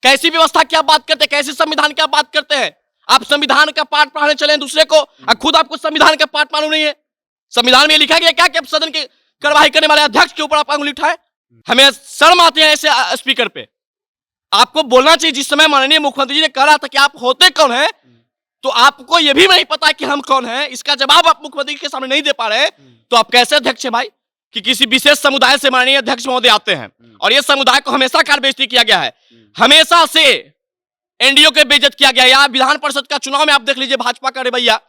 कैसी व्यवस्था की आप बात करते हैं, कैसे संविधान की आप बात करते हैं? आप संविधान का पाठ पढ़ाने चले दूसरे को और खुद आपको संविधान का पाठ मालूम नहीं है। संविधान में लिखा गया क्या कि आप सदन की कार्यवाही करने वाले अध्यक्ष के ऊपर आप अंगुली उठाए? हमें शर्म आती है ऐसे स्पीकर पे। आपको बोलना चाहिए, जिस समय माननीय मुख्यमंत्री जी ने कहा था कि आप होते कौन हैं, तो आपको यह भी नहीं पता कि हम कौन हैं, इसका जवाब आप मुख्यमंत्री के सामने नहीं दे पा रहे, तो आप कैसे अध्यक्ष हैं भाई? कि किसी विशेष समुदाय से माननीय अध्यक्ष महोदय आते हैं और ये समुदाय को हमेशा कार बेइज्जती किया गया है, हमेशा से एनडीओ के बेइज्जत किया गया है। या विधान परिषद का चुनाव में आप देख लीजिए भाजपा का रवैया,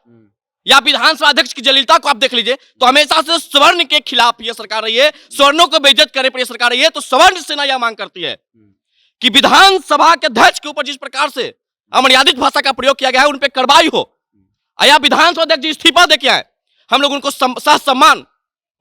या विधानसभा अध्यक्ष की जलीलता को आप देख लीजिए, तो हमेशा से स्वर्ण के खिलाफ यह सरकार रही है, स्वर्णों को बेइज्जत करने पर यह सरकार रही है। तो स्वर्ण सेना यह मांग करती है कि विधानसभा के अध्यक्ष के ऊपर जिस प्रकार से अमर्यादित भाषा का प्रयोग किया गया है, उन पर कार्रवाई हो। या विधानसभा अध्यक्ष जी इस्तीफा दे के आए, हम लोग उनको सम्मान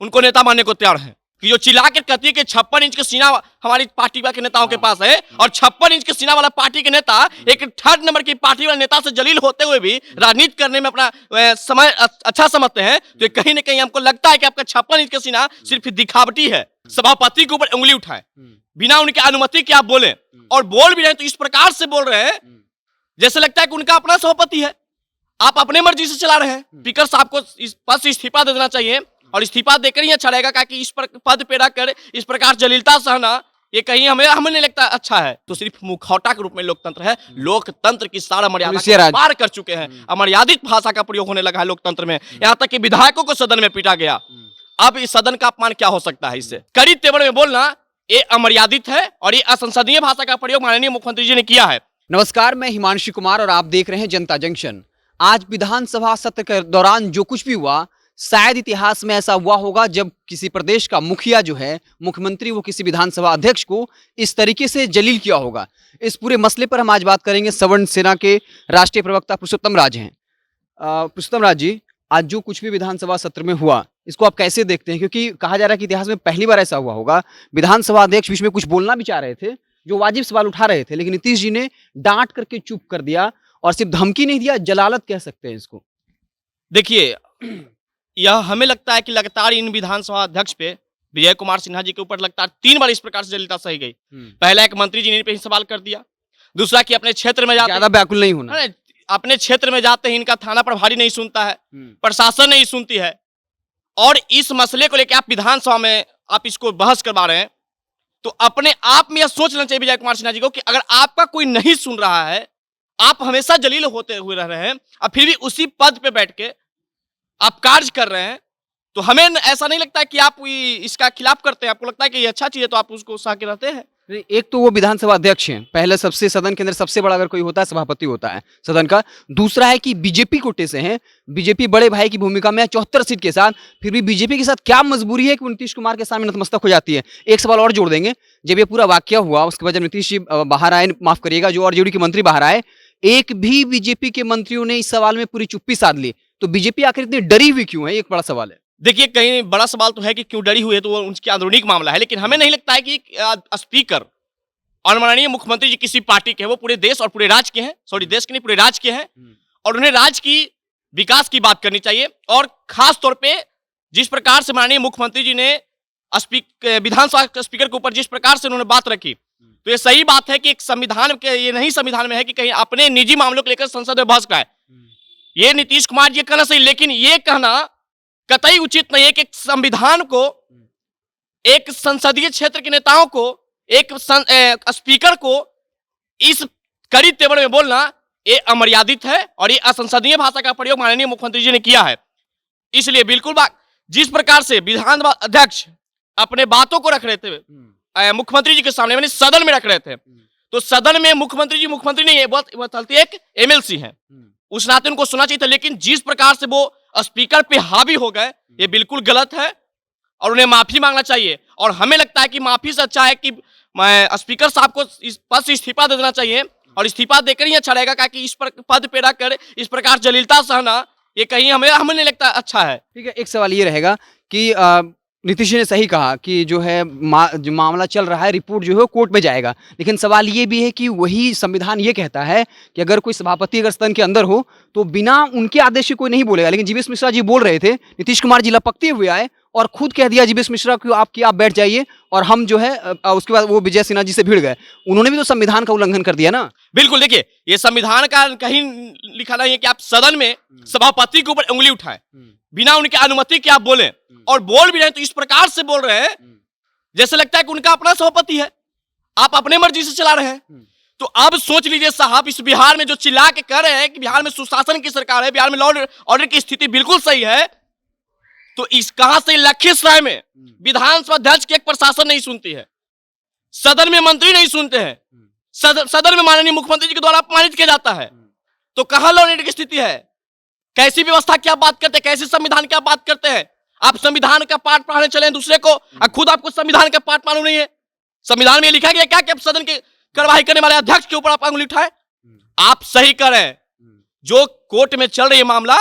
उनको नेता मानने को तैयार हैं। कि जो चिल्ला के कहती है कि 56 इंच का सीना हमारी पार्टी के नेताओं के पास है, और 56 इंच के सीना वाला पार्टी के नेता एक 3rd नंबर की पार्टी वाले नेता से जलील होते हुए भी राजनीति करने में अपना समय अच्छा समझते हैं, तो कहीं ना कहीं हमको लगता है कि आपका 56 इंच का सीना सिर्फ दिखावटी है। सभापति के ऊपर उंगली उठाए बिना उनकी अनुमति के आप बोले, और बोल भी रहे तो इस प्रकार से बोल रहे हैं जैसे लगता है कि उनका अपना सभापति है, आप अपने मर्जी से चला रहे हैं। स्पीकर साहब को इस पद से इस्तीफा दे देना चाहिए, और इस्तीफा देकर ही अच्छा रहेगा, क्योंकि इस पद पे रखकर इस प्रकार जलीलता सहना ये कहीं हमें नहीं लगता अच्छा है। तो सिर्फ मुखौटा के रूप में लोकतंत्र है, लोकतंत्र की सारा मर्यादा पार कर चुके हैं। अमर्यादित भाषा का प्रयोग होने लगा है लोकतंत्र में, यहाँ तक कि विधायकों को सदन में पीटा गया। अब इस सदन का अपमान क्या हो सकता है? इससे कड़ी तेवर में बोलना ये अमर्यादित है, और ये असंसदीय भाषा का प्रयोग माननीय मुख्यमंत्री जी ने किया है। नमस्कार, मैं हिमांशु कुमार और आप देख रहे हैं जनता जंक्शन। आज विधानसभा सत्र के दौरान जो कुछ भी हुआ, शायद इतिहास में ऐसा हुआ होगा जब किसी प्रदेश का मुखिया जो है, मुख्यमंत्री, वो किसी विधानसभा अध्यक्ष को इस तरीके से जलील किया होगा। इस पूरे मसले पर हम आज बात करेंगे। सवर्ण सेना के राष्ट्रीय प्रवक्ता पुरुषोत्तम राज हैं। पुरुषोत्तम राज जी, आज जो कुछ भी विधानसभा सत्र में हुआ, इसको आप कैसे देखते हैं? क्योंकि कहा जा रहा है कि इतिहास में पहली बार ऐसा हुआ होगा, विधानसभा अध्यक्ष बीच में कुछ बोलना भी चाह रहे थे, जो वाजिब सवाल उठा रहे थे, लेकिन नीतीश जी ने डांट करके चुप कर दिया, और सिर्फ धमकी नहीं दिया, जलालत कह सकते हैं इसको। देखिए, यह हमें लगता है कि लगातार इन विधानसभा अध्यक्ष पे विजय कुमार सिन्हा जी के ऊपर लगातार 3 बार इस प्रकार से जलीलता सही गई। पहला एक मंत्री जी ने पे ही सवाल कर दिया, दूसरा कि अपने क्षेत्र में जाते ज्यादा व्याकुल नहीं होना, अपने क्षेत्र में जाते ही इनका थाना प्रभारी नहीं सुनता है, प्रशासन नहीं सुनती है, और इस मसले को लेकर आप विधानसभा में आप इसको बहस करवा रहे हैं, तो अपने आप में यह सोच लेना चाहिए विजय कुमार सिन्हा जी को कि अगर आपका कोई नहीं सुन रहा है, आप हमेशा जलील होते हुए रह रहे हैं, और फिर भी उसी पद पे बैठ के आप कार्य कर रहे हैं, तो हमें ऐसा नहीं लगता है कि आप इसका खिलाफ करते हैं। आपको लगता है कि ये अच्छा चीज है तो आप उसको सह के रहते हैं। एक तो वो विधानसभा अध्यक्ष हैं, पहले सबसे सदन के अंदर सबसे बड़ा अगर कोई होता है सभापति होता है सदन का। दूसरा है कि बीजेपी कोटे से हैं, बीजेपी बड़े भाई की भूमिका में है 74 सीट के साथ, फिर भी बीजेपी के साथ क्या मजबूरी है कि नीतीश कुमार के सामने नतमस्तक हो जाती है? एक सवाल और जोड़ देंगे, जब ये पूरा वाकया हुआ उसके बाद जब नीतीश जी बाहर आए, माफ करिएगा, जो आरजेडी के मंत्री बाहर आए, एक भी बीजेपी के मंत्रियों ने इस सवाल में पूरी चुप्पी साध ली। तो बीजेपी आखिर इतनी डरी हुई क्यों है? एक बड़ा सवाल है। देखिए, कहीं बड़ा सवाल तो है कि क्यों डरी हुई है, तो वो उनकी आंदोलिक मामला है, लेकिन हमें नहीं लगता है कि स्पीकर और माननीय मुख्यमंत्री जी किसी पार्टी के हैं, वो पूरे देश और पूरे राज्य के हैं, सॉरी देश के नहीं पूरे राज्य के हैं, और उन्हें राज्य की विकास की बात करनी चाहिए। और खास तौर पे जिस प्रकार से माननीय मुख्यमंत्री जी ने विधानसभा स्पीकर के ऊपर जिस प्रकार से उन्होंने बात रखी, तो ये सही बात है कि एक संविधान के, ये नहीं संविधान में है कि कहीं अपने निजी मामलों को लेकर संसद में बहस कराए। ये नीतीश कुमार जी कहना सही, लेकिन ये कहना कतई उचित नहीं है कि एक संविधान को, एक संसदीय क्षेत्र के नेताओं को, एक स्पीकर को इस कड़ी तेवर में बोलना ये अमर्यादित है, और ये असंसदीय भाषा का प्रयोग माननीय मुख्यमंत्री जी ने किया है। इसलिए बिल्कुल जिस प्रकार से विधानसभा अध्यक्ष अपने बातों को रख रहे थे मुख्यमंत्री जी के सामने, यानी सदन में रख रहे थे, तो सदन में मुख्यमंत्री जी मुख्यमंत्री नहीं है, बल्कि एक एमएलसी है, उस नाते उनको सुना चाहिए था। लेकिन जिस प्रकार से वो स्पीकर पे हावी हो गए, ये बिल्कुल गलत है, और उन्हें माफी मांगना चाहिए। और हमें लगता है कि माफी से अच्छा है कि स्पीकर साहब को इस पद से इस्तीफा दे देना चाहिए, और इस्तीफा देकर ही अच्छा रहेगा, क्योंकि इस पद पे रखकर इस प्रकार जलीलता सहना ये कहीं हमें नहीं लगता अच्छा है। ठीक है, एक सवाल ये रहेगा कि नीतीश जी ने सही कहा कि जो है जो मामला चल रहा है, रिपोर्ट जो है वो कोर्ट में जाएगा। लेकिन सवाल ये भी है कि वही संविधान ये कहता है कि अगर कोई सभापति अगर सदन के अंदर हो तो बिना उनके आदेश के कोई नहीं बोलेगा। लेकिन जीवेश मिश्रा जी बोल रहे थे, नीतीश कुमार जी लपकते हुए आए और खुद कह दिया जीवेश मिश्रा को आप बैठ जाइए, और हम जो है उसके बाद वो विजय सिन्हा जी से भिड़ गए। उन्होंने भी तो संविधान का उल्लंघन कर दिया ना। बिल्कुल, देखिए ये संविधान का कहीं लिखा नहीं है कि आप सदन में सभापति के ऊपर उंगली उठाएं बिना उनकी अनुमति के आप बोले, और बोल भी रहे हैं तो इस प्रकार से बोल रहे हैं जैसे लगता है कि उनका अपना सभापति है, आप अपने मर्जी से चला रहे हैं। तो अब सोच लीजिए साहब, इस बिहार में जो चिल्ला के कह रहे हैं कि बिहार में सुशासन की सरकार है, बिहार में लॉ ऑर्डर की स्थिति बिल्कुल सही है, तो इस कहां से लखीसराय में विधानसभा अध्यक्ष की एक प्रशासन नहीं सुनती है, सदन में मंत्री नहीं सुनते हैं, सदन में माननीय मुख्यमंत्री जी के द्वारा अपमानित किया जाता है, तो कहां लॉ ऑर्डर की स्थिति है? कैसी व्यवस्था की आप बात करते हैं? कैसे संविधान की आप बात करते हैं? आप संविधान का पाठ पढ़ाने चले दूसरे को, और खुद आपको संविधान का पाठ मालूम नहीं है। संविधान में लिखा गया क्या कि आप सदन की कार्यवाही करने वाले अध्यक्ष के ऊपर आप अंगुली उठाए? आप सही करें, जो कोर्ट में चल रही है मामला,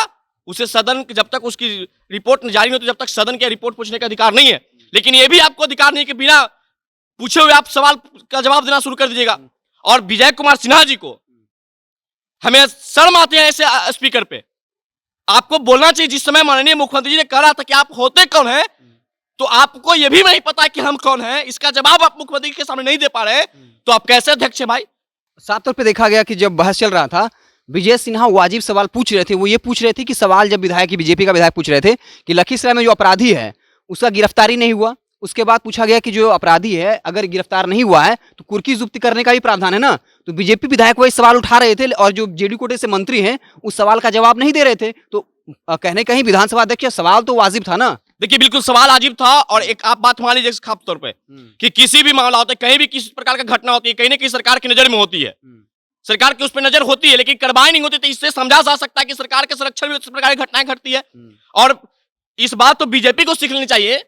उसे सदन जब तक उसकी रिपोर्ट जारी नहीं होती तब तक सदन के रिपोर्ट पूछने का अधिकार नहीं है। लेकिन यह भी आपको अधिकार नहीं कि बिना पूछे हुए आप सवाल का जवाब देना शुरू कर दीजिएगा। और विजय कुमार सिन्हा जी को हमें शर्म आते हैं ऐसे स्पीकर पे। आपको बोलना चाहिए, जिस समय माननीय मुख्यमंत्री जी ने कहा था कि आप होते कौन हैं, तो आपको यह भी नहीं पता कि हम कौन हैं, इसका जवाब आप मुख्यमंत्री के सामने नहीं दे पा रहे, तो आप कैसे अध्यक्ष हैं भाई? साफ तौर पे देखा गया कि जब बहस चल रहा था, विजय सिन्हा वाजिब सवाल पूछ रहे थे। वो ये पूछ रहे थे कि सवाल जब विधायक बीजेपी का विधायक पूछ रहे थे कि लखीसराय में जो अपराधी है उसका गिरफ्तारी नहीं हुआ, उसके बाद पूछा गया कि जो अपराधी है अगर गिरफ्तार नहीं हुआ है तो कुर्की जुब्ती करने का भी प्रावधान है ना। तो बीजेपी विधायक वही सवाल उठा रहे थे और जो जेडी कोटे से मंत्री हैं उस सवाल का जवाब नहीं दे रहे थे। तो कहने कहीं विधानसभा अध्यक्ष सवाल तो वाजिब था ना। देखिए बिल्कुल सवाल वाजिब था। और एक आप बात मान लीजिए खास तौर पे कि किसी भी मामला होता है, कहीं भी किसी प्रकार का घटना होती है, कहीं ना कहीं सरकार की नजर में होती है, सरकार की उस पर नजर होती है, लेकिन कार्रवाई नहीं होती। तो इससे समझा जा सकता है कि सरकार के संरक्षण में इस प्रकार की घटनाएं घटती है। और इस बात तो बीजेपी को सीख लेनी चाहिए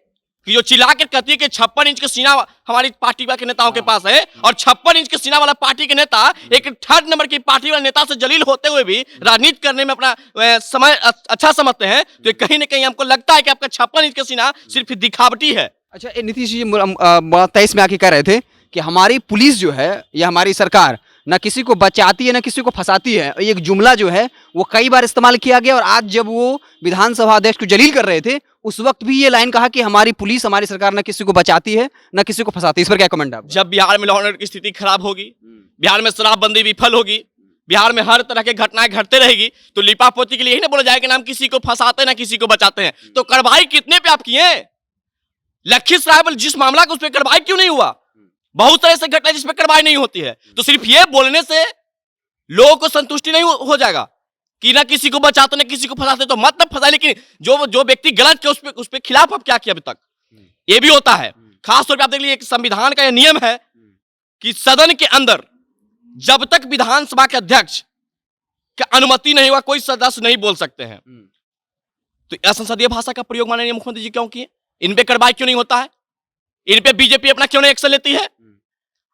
कि जो चिल्ला के कहती है कि 56 इंच का सीना हमारी पार्टी के नेताओं के पास है, और 56 इंच के सीना वाला पार्टी के नेता एक 3rd नंबर की पार्टी वाले नेता से जलील होते हुए भी राजनीति करने में अपना समय अच्छा समझते हैं। तो कहीं ना कहीं हमको लगता है कि आपका 56 इंच का सीना सिर्फ दिखावटी है। अच्छा, नीतीश जी 23 में आके कह रहे थे कि हमारी पुलिस जो है या हमारी सरकार ना किसी को बचाती है ना किसी को फंसाती है। ये एक जुमला जो है वो कई बार इस्तेमाल किया गया, और आज जब वो विधानसभा अध्यक्ष को जलील कर रहे थे उस वक्त भी ये लाइन कहा कि हमारी पुलिस हमारी सरकार ना किसी को बचाती है ना किसी को फंसाती है। इस पर क्या कमेंट है? जब बिहार में लॉ ऑर्डर की स्थिति खराब होगी, बिहार में शराबबंदी विफल होगी, बिहार में हर तरह के घटनाएं घटते रहेगी, तो लिपापोती के लिए ही ना बोला जाएगा नाम किसी को फंसाते ना किसी को बचाते हैं। तो कार्रवाई कितने पे आप किए? लखीसराय जिस मामला का उस पर कार्रवाई क्यों नहीं हुआ? बहुत तरह से घटना जिसमें कार्रवाई नहीं होती है। तो सिर्फ ये बोलने से लोगों को संतुष्टि नहीं हो जाएगा कि ना किसी को बचाते ना किसी को फंसाते, तो मतलब फंसा। लेकिन जो व्यक्ति गलत के उस पे खिलाफ अब क्या किया अभी तक, ये भी होता है। खास तौर पे आप देख लीजिए संविधान का यह नियम है कि सदन के अंदर जब तक विधानसभा के अध्यक्ष की अनुमति नहीं हुआ कोई सदस्य नहीं बोल सकते हैं। तो असंसदीय भाषा का प्रयोग माननीय मुख्यमंत्री जी क्यों किए? इन पे कार्रवाई क्यों नहीं होता है? इन पे बीजेपी अपना क्यों नहीं एक्शन लेती है?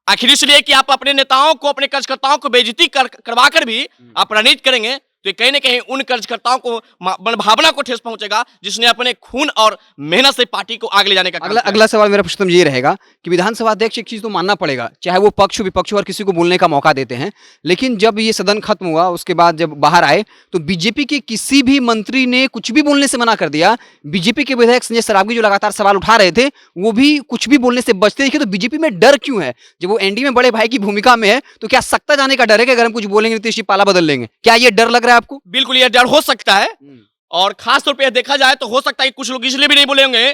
आखिर इसलिए कि आप अपने नेताओं को अपने कार्यकर्ताओं को बेइज्जती करवा कर भी आप राजनीति करेंगे, तो कहीं ना कहीं उन कार्यकर्ताओं को मनभावना को ठेस पहुंचेगा जिसने अपने खून और मेहनत से पार्टी को आगे ले जाने का काम किया। अगला सवाल मेरा पुष्टम ये रहेगा कि विधानसभा अध्यक्ष एक चीज तो मानना पड़ेगा, चाहे वो पक्ष विपक्ष और किसी को बोलने का मौका देते हैं, लेकिन जब ये सदन खत्म हुआ उसके बाद जब बाहर आए तो बीजेपी के किसी भी मंत्री ने कुछ भी बोलने से मना कर दिया। बीजेपी के विधायक संजय सरावगी जो लगातार सवाल उठा रहे थे वो भी कुछ भी बोलने से बचते दिखे। तो बीजेपी में डर क्यों है? जब वो एनडीए में बड़े भाई की भूमिका में है तो क्या सत्ता जाने का डर है कि अगर हम कुछ बोलेंगे नीतीश जी पाला बदल लेंगे? क्या ये डर लग रहा है आपको? बिल्कुल ये डर हो सकता है। और खास तौर पे देखा जाए तो हो सकता है कि कुछ लोग इसलिए भी नहीं बोलेंगे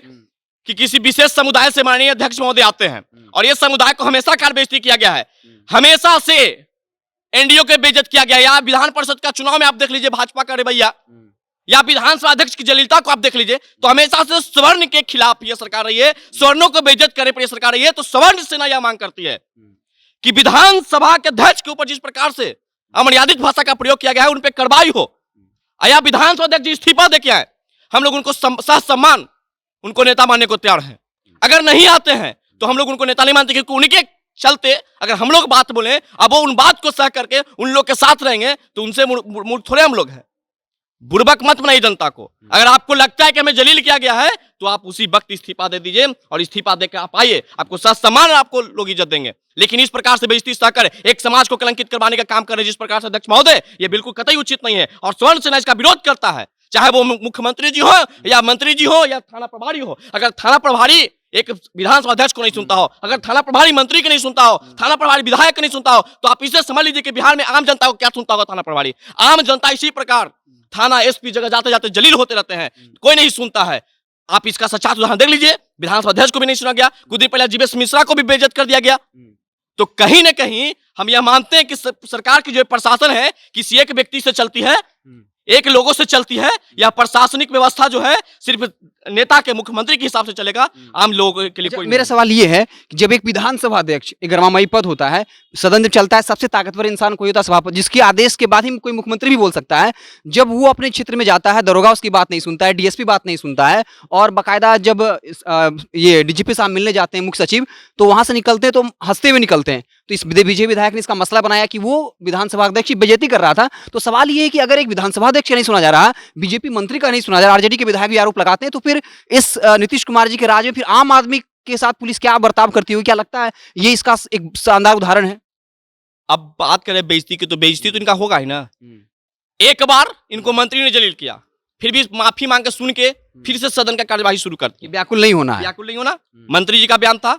कि किसी विशेष समुदाय से माननीय अध्यक्ष महोदय आते हैं, और ये समुदाय को हमेशा कार बेइज्जती किया गया है, हमेशा से एनडीओ के बेइज्जत किया गया है। या विधान परिषद का चुनाव में आप देख लीजिए भाजपा का रवैया, या विधानसभा अध्यक्ष की जलीलता को आप देख लीजिए, तो हमेशा से स्वर्ण के खिलाफ ये सरकार रही है, स्वर्णों को बेइज्जत करने पर यह सरकार रही है। तो स्वर्ण सेना यह मांग करती है कि विधानसभा के अध्यक्ष के ऊपर जिस प्रकार से अमर्यादित भाषा का प्रयोग किया गया है उन पर कार्रवाई हो। या विधानसभा अध्यक्ष जी इस्तीफा दे के आए, हम लोग उनको सम्मान उनको नेता मानने को तैयार हैं। अगर नहीं आते हैं तो हम लोग उनको नेता नहीं मानते, क्योंकि उनके चलते अगर हम लोग बात बोले अब वो उन बात को सह करके उन लोग के साथ रहेंगे तो उनसे मूर्ख थोड़े हम लोग हैं। बुर्बक मत बनाइए जनता को। अगर आपको लगता है कि हमें जलील किया गया है तो आप उसी वक्त इस्तीफा दे दीजिए और इस्तीफा देकर आप आइए, आपको सच सम्मान आपको लोग इज्जत देंगे। लेकिन इस प्रकार से बेइज्जती सहकर एक समाज को कलंकित करवाने का काम कर रहे हैं जिस प्रकार से अध्यक्ष महोदय, ये बिल्कुल कतई उचित नहीं है और स्वर्ण सेना इसका विरोध करता है, चाहे वो मुख्यमंत्री जी हो या मंत्री जी हो या थाना प्रभारी हो। अगर थाना प्रभारी एक विधानसभा अध्यक्ष को नहीं सुनता हो, अगर थाना प्रभारी मंत्री को नहीं सुनता हो, थाना प्रभारी विधायक को नहीं सुनता हो, तो आप इसे समझ लीजिए कि बिहार में आम जनता को क्या सुनता होगा थाना प्रभारी। आम जनता इसी प्रकार थाना एसपी जगह जाते जाते जलील होते रहते हैं, कोई नहीं सुनता है। आप इसका सच्चा उदाहरण देख लीजिए, विधानसभा अध्यक्ष को भी नहीं सुना गया, कुछ दिन पहले जीवेश मिश्रा को भी बेइज्जत कर दिया गया। तो कहीं ना कहीं हम यह मानते हैं कि सरकार की जो प्रशासन है किसी एक व्यक्ति से चलती है, एक लोगों से चलती है, या प्रशासनिक व्यवस्था जो है सिर्फ नेता के मुख्यमंत्री के हिसाब से चलेगा, आम लोगों के लिए कोई मेरा सवाल ये है कि जब एक विधानसभा अध्यक्ष एक गरमामयी पद होता है, सदन जब चलता है, सबसे ताकतवर इंसान कोई होता है सभापति, जिसके आदेश के बाद ही कोई मुख्यमंत्री भी बोल सकता है। जब वो अपने क्षेत्र में जाता है, दरोगा उसकी बात नहीं सुनता है, डीएसपी बात नहीं सुनता है, और बाकायदा जब ये डीजीपी साहब मिलने जाते हैं मुख्य सचिव, तो वहां से निकलते हैं तो हंसते हुए निकलते हैं। तो इस बीजेपी विधायक ने इसका मसला बनाया कि वो विधानसभा अध्यक्ष की बेइज्जती कर रहा था। तो सवाल ये है कि अगर एक विधानसभा अध्यक्ष नहीं सुना जा रहा, बीजेपी मंत्री का नहीं सुना जा रहा, आरजेडी के विधायक भी आरोप लगाते हैं, तो फिर इस नीतीश कुमार जी के राज में फिर आम आदमी के साथ पुलिस क्या बर्ताव करती हुई, क्या लगता है ये इसका एक शानदार उदाहरण है? अब बात करें बेइज्जती की, तो बेइज्जती तो इनका होगा ही ना। एक बार इनको मंत्री ने जलील किया, फिर भी माफी मांग के सुन के फिर से सदन का कार्यवाही शुरू कर दी। व्याकुल नहीं होना है, व्याकुल नहीं होना। मंत्री जी का बयान था,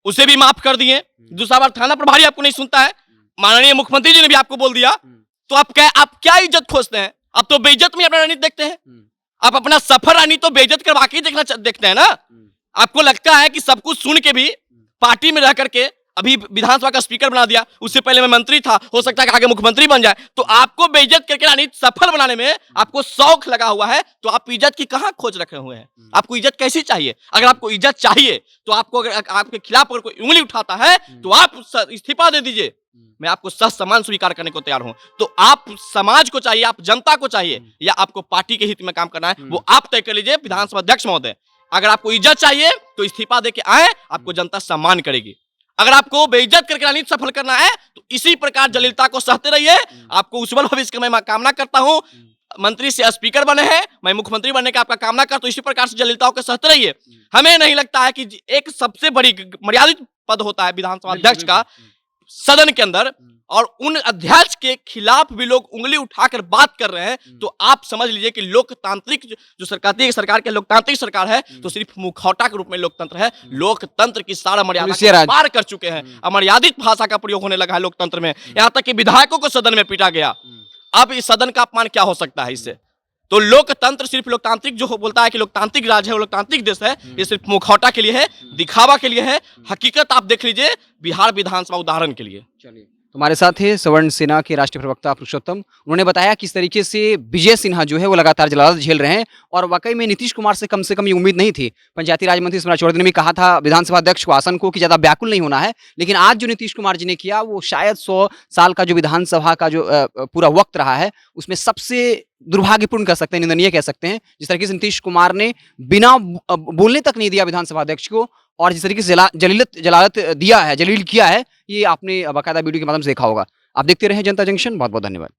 उसे भी माफ कर दिए। दूसरा बार थाना प्रभारी आपको नहीं सुनता है, माननीय मुख्यमंत्री जी ने भी आपको बोल दिया, तो आप क्या इज्जत खोजते हैं? अब तो बेइज्जत में अपना रणनीति देखते हैं। आप अपना सफर रणनीति तो बेइज्जत करवा के देखते हैं ना। आपको लगता है कि सब कुछ सुन के भी पार्टी में रह करके अभी विधानसभा का स्पीकर बना दिया, उससे पहले मैं मंत्री था, हो सकता है कि आगे मुख्यमंत्री बन जाए, तो आपको बेइज्जत करके रणनीति सफल बनाने में आपको शौक लगा हुआ है। तो आप इज्जत की कहां खोज रखे हुए हैं? आपको इज्जत कैसी चाहिए? अगर आपको इज्जत चाहिए तो आपको, अगर आपके खिलाफ अगर कोई उंगली उठाता है तो आप इस्तीफा दे दीजिए, मैं आपको सच सम्मान स्वीकार करने को तैयार हूं। तो आप समाज को चाहिए, आप जनता को चाहिए, या आपको पार्टी के हित में काम करना है, वो आप तय कर लीजिए। विधानसभा अध्यक्ष महोदय, अगर आपको इज्जत चाहिए तो इस्तीफा देके आए, आपको जनता सम्मान करेगी। अगर आपको बेइज्जत करके रणनीति सफल करना है तो इसी प्रकार जलीलता को सहते रहिए। आपको उज्जवल भविष्य की मैं कामना करता हूं। मंत्री से स्पीकर बने हैं, मैं मुख्यमंत्री बनने का आपका कामना करता हूं। इसी प्रकार से जलीलताओं के सहते रहिए। हमें नहीं लगता है कि एक सबसे बड़ी मर्यादित पद होता है विधानसभा अध्यक्ष का सदन के अंदर, और उन अध्यक्ष के खिलाफ भी लोग उंगली उठाकर बात कर रहे हैं, तो आप समझ लीजिए कि लोकतांत्रिक जो सरकार के लोकतांत्रिक सरकार है, तो सिर्फ मुखौटा के रूप में लोकतंत्र है। लोकतंत्र की सारा मर्यादा पार कर चुके हैं। अमर्यादित भाषा का प्रयोग होने लगा है लोकतंत्र में, यहाँ तक कि विधायकों को सदन में पीटा गया। अब इस सदन का अपमान क्या हो सकता है इससे? तो लोकतंत्र सिर्फ लोकतांत्रिक जो बोलता है कि लोकतांत्रिक राज है, वो लोकतांत्रिक देश है, ये सिर्फ मुखौटा के लिए है, दिखावा के लिए है। हकीकत आप देख लीजिए बिहार विधानसभा उदाहरण के लिए। चलिए, हमारे साथ है सवर्ण सेना के राष्ट्रीय प्रवक्ता पुरुषोत्तम। उन्होंने बताया किस तरीके से विजय सिन्हा जो है वो लगातार जलालत झेल रहे हैं, और वाकई में नीतीश कुमार से कम ये उम्मीद नहीं थी। पंचायती राज मंत्री स्मृति चौधरी ने भी कहा था विधानसभा अध्यक्ष को, आसन को, कि ज्यादा व्याकुल नहीं होना है। लेकिन आज जो नीतीश कुमार जी ने किया, वो शायद 100 साल का जो विधानसभा का जो पूरा वक्त रहा है, उसमें सबसे दुर्भाग्यपूर्ण कह सकते हैं, निंदनीय कह सकते हैं। जिस तरीके से नीतीश कुमार ने बिना बोलने तक नहीं दिया विधानसभा अध्यक्ष को, और जिस तरीके से जलालत दिया है, जलील किया है, ये आपने बाकायदा वीडियो के माध्यम से देखा होगा। आप देखते रहे जनता जंक्शन। बहुत बहुत धन्यवाद।